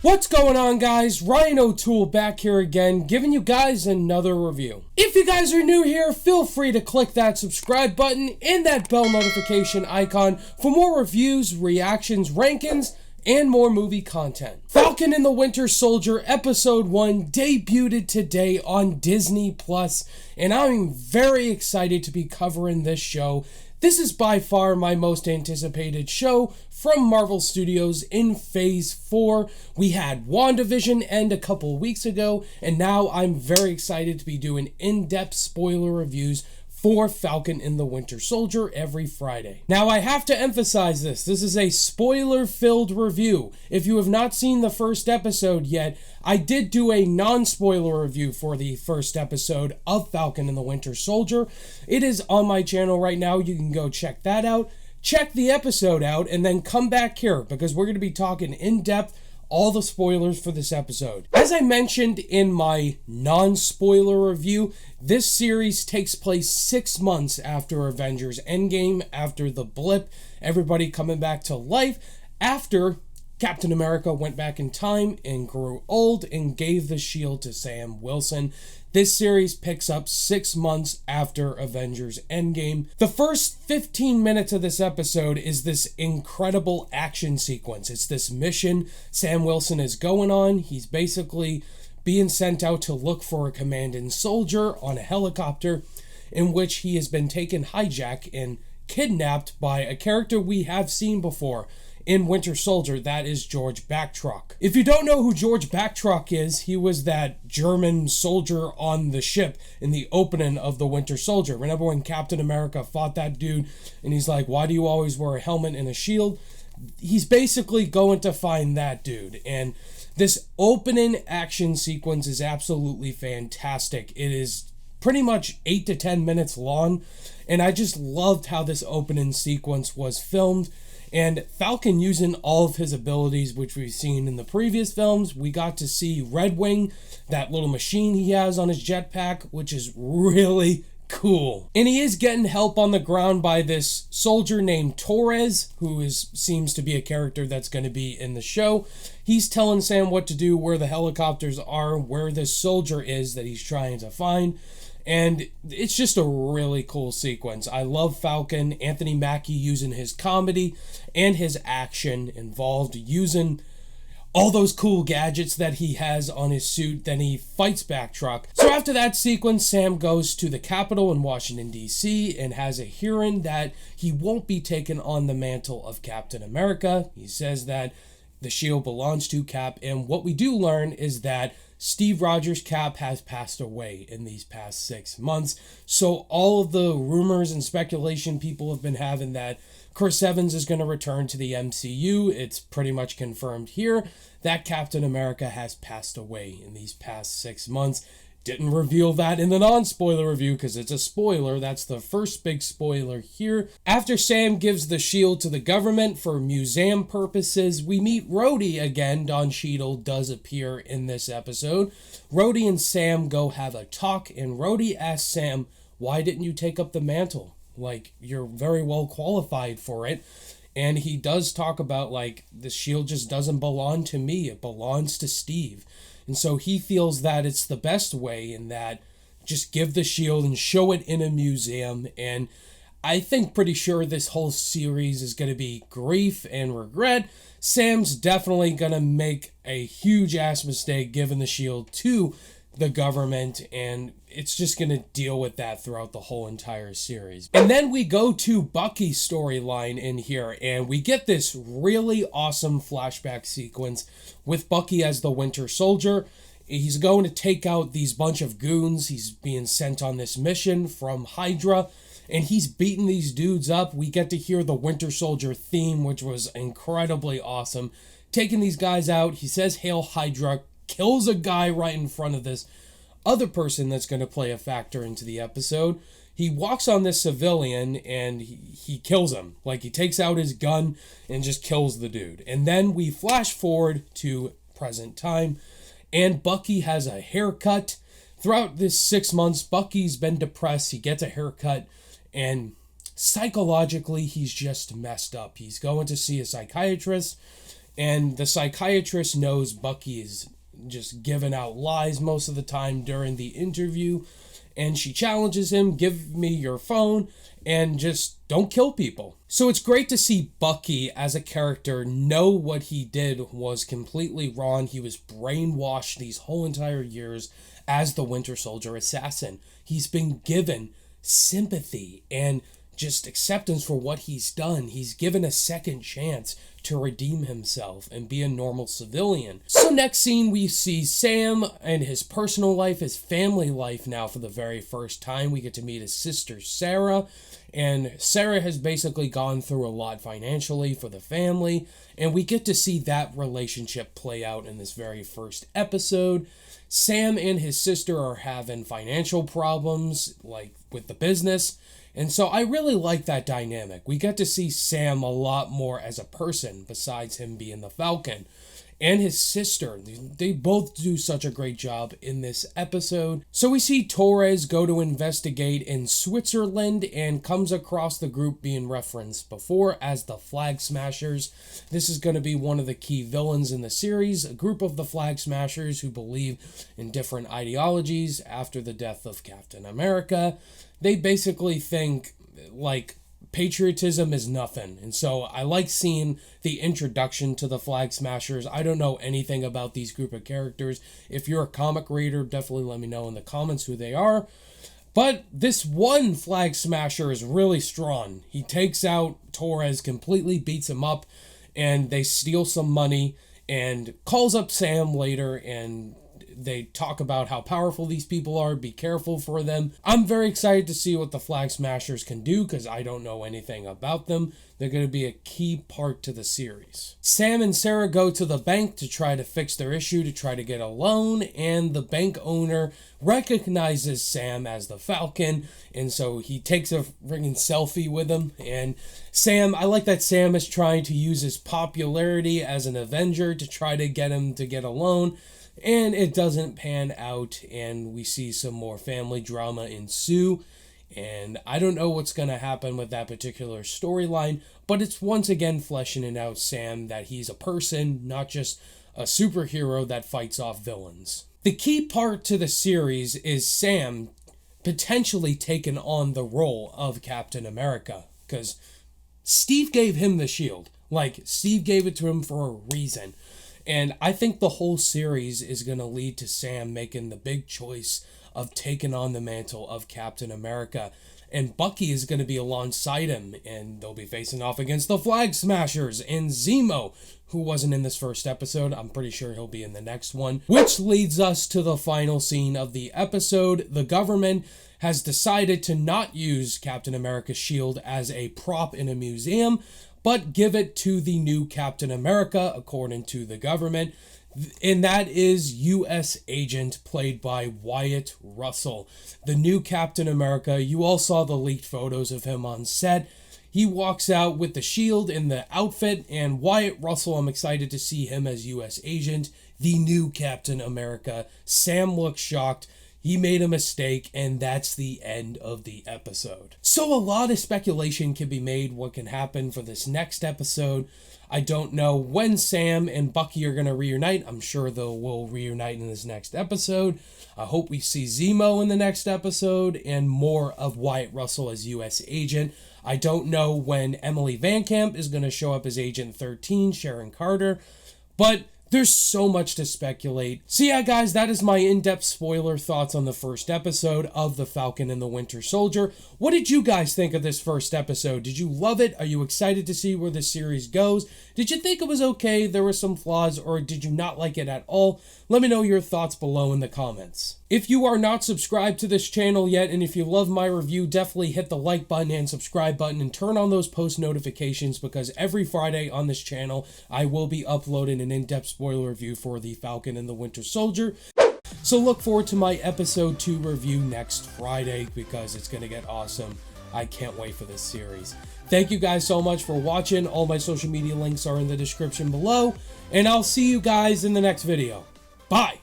What's going on, guys? Ryan O'Toole back here again, giving you guys another review. If you guys are new here, feel free to click that subscribe button and that bell notification icon for more reviews, reactions, rankings, and more movie content. Falcon and the Winter Soldier Episode 1 debuted today on Disney+, and I'm very excited to be covering this show. This is by far my most anticipated show from Marvel Studios in Phase 4. We had WandaVision end a couple weeks ago, and now I'm very excited to be doing in-depth spoiler reviews for Falcon and the Winter Soldier every Friday. Now, I have to emphasize this. This is a spoiler-filled review. If you have not seen the first episode yet, I did do a non-spoiler review for the first episode of Falcon and the Winter Soldier. It is on my channel right now. You can go check that out. Check the episode out, and then come back here, because we're going to be talking in-depth all the spoilers for this episode. As I mentioned in my non-spoiler review, this series takes place 6 months after Avengers Endgame, after the blip, everybody coming back to life, after Captain America went back in time and grew old and gave the shield to Sam Wilson. This series picks up 6 months after Avengers Endgame. The first 15 minutes of this episode is this incredible action sequence. It's this mission Sam Wilson is going on. He's basically being sent out to look for a commanding soldier on a helicopter, in which he has been taken hijack and kidnapped by a character we have seen before in Winter Soldier. That is George Backtrock. If you don't know who George Backtrock is, he was that German soldier on the ship in the opening of the Winter Soldier. Remember when Captain America fought that dude and he's like, why do you always wear a helmet and a shield? He's basically going to find that dude, and this opening action sequence is absolutely fantastic. It is pretty much 8 to 10 minutes long, and I just loved how this opening sequence was filmed. And Falcon using all of his abilities, which we've seen in the previous films. We got to see Red Wing, that little machine he has on his jetpack, which is really cool. And he is getting help on the ground by this soldier named Torres, who seems to be a character that's going to be in the show. He's telling Sam what to do, where the helicopters are, where this soldier is that he's trying to find. And it's just a really cool sequence. I love Falcon, Anthony Mackie using his comedy and his action involved, using all those cool gadgets that he has on his suit. Then he fights Backtrock. So after that sequence, Sam goes to the Capitol in Washington, D.C. and has a hearing that he won't be taking on the mantle of Captain America. He says that the shield belongs to Cap, and what we do learn is that Steve Rogers' Cap has passed away in these past 6 months. So all of the rumors and speculation people have been having that Chris Evans is going to return to the MCU, it's pretty much confirmed here that Captain America has passed away in these past 6 months. Didn't reveal that in the non-spoiler review because it's a spoiler. That's the first big spoiler here. After Sam gives the shield to the government for museum purposes, we meet Rhodey again. Don Cheadle does appear in this episode. Rhodey and Sam go have a talk, and Rhodey asks Sam, why didn't you take up the mantle? Like, you're very well qualified for it. And he does talk about, like, the shield just doesn't belong to me. It belongs to Steve. And so he feels that it's the best way, in that just give the shield and show it in a museum. And I think pretty sure this whole series is going to be grief and regret. Sam's definitely going to make a huge ass mistake giving the shield to the government, and it's just going to deal with that throughout the whole entire series. And then we go to Bucky's storyline in here, and we get this really awesome flashback sequence with Bucky as the Winter Soldier. He's going to take out these bunch of goons. He's being sent on this mission from Hydra, and he's beating these dudes up. We get to hear the Winter Soldier theme, which was incredibly awesome. Taking these guys out, he says, "Hail Hydra," kills a guy right in front of this other person that's going to play a factor into the episode. He walks on this civilian and he kills him. Like, he takes out his gun and just kills the dude. And then we flash forward to present time, and Bucky has a haircut. Throughout this 6 months, Bucky's been depressed. He gets a haircut, and psychologically, he's just messed up. He's going to see a psychiatrist, and the psychiatrist knows Bucky is just giving out lies most of the time during the interview, and she challenges him, give me your phone, and just don't kill people. So it's great to see Bucky as a character know what he did was completely wrong. He was brainwashed these whole entire years as the Winter Soldier assassin. He's been given sympathy and just acceptance for what he's done. He's given a second chance to redeem himself and be a normal civilian. So next scene, we see Sam and his personal life, his family life now for the very first time. We get to meet his sister, Sarah, and Sarah has basically gone through a lot financially for the family, and we get to see that relationship play out in this very first episode. Sam and his sister are having financial problems, like with the business, and so I really like that dynamic. We get to see Sam a lot more as a person besides him being the Falcon. And his sister, they both do such a great job in this episode. So we see Torres go to investigate in Switzerland and comes across the group being referenced before as the Flag Smashers. This is going to be one of the key villains in the series, a group of the Flag Smashers who believe in different ideologies after the death of Captain America. They basically think, like, patriotism is nothing. And so I like seeing the introduction to the Flag Smashers. I don't know anything about these group of characters. If you're a comic reader, definitely let me know in the comments who they are. But this one Flag Smasher is really strong. He takes out Torres, completely beats him up, and they steal some money and calls up Sam later, and they talk about how powerful these people are, be careful for them. I'm very excited to see what the Flag Smashers can do because I don't know anything about them. They're going to be a key part to the series. Sam and Sarah go to the bank to try to fix their issue, to try to get a loan, and the bank owner recognizes Sam as the Falcon, and so he takes a friggin' selfie with him. And Sam, I like that Sam is trying to use his popularity as an Avenger to try to get him to get a loan. And it doesn't pan out, and we see some more family drama ensue. And I don't know what's going to happen with that particular storyline, but it's once again fleshing it out Sam that he's a person, not just a superhero that fights off villains. The key part to the series is Sam potentially taking on the role of Captain America, because Steve gave him the shield. Like, Steve gave it to him for a reason. And I think the whole series is going to lead to Sam making the big choice of taking on the mantle of Captain America. And Bucky is going to be alongside him, and they'll be facing off against the Flag Smashers and Zemo, who wasn't in this first episode. I'm pretty sure he'll be in the next one. Which leads us to the final scene of the episode. The government has decided to not use Captain America's shield as a prop in a museum, but give it to the new Captain America, according to the government. And that is U.S. Agent, played by Wyatt Russell. The new Captain America, you all saw the leaked photos of him on set. He walks out with the shield and the outfit, and Wyatt Russell, I'm excited to see him as U.S. Agent, the new Captain America. Sam looks shocked. He made a mistake, and that's the end of the episode. So a lot of speculation can be made what can happen for this next episode. I don't know when Sam and Bucky are going to reunite. I'm sure they will reunite in this next episode. I hope we see Zemo in the next episode and more of Wyatt Russell as U.S. Agent. I don't know when Emily Van Camp is going to show up as Agent 13, Sharon Carter, but there's so much to speculate. So yeah, guys, that is my in-depth spoiler thoughts on the first episode of The Falcon and the Winter Soldier. What did you guys think of this first episode? Did you love it? Are you excited to see where the series goes? Did you think it was okay, there were some flaws, or did you not like it at all? Let me know your thoughts below in the comments. If you are not subscribed to this channel yet, and if you love my review, definitely hit the like button and subscribe button and turn on those post notifications, because every Friday on this channel, I will be uploading an in-depth spoiler review for The Falcon and the Winter Soldier. So look forward to my episode 2 review next Friday, because it's going to get awesome. I can't wait for this series. Thank you guys so much for watching. All my social media links are in the description below, and I'll see you guys in the next video. Bye!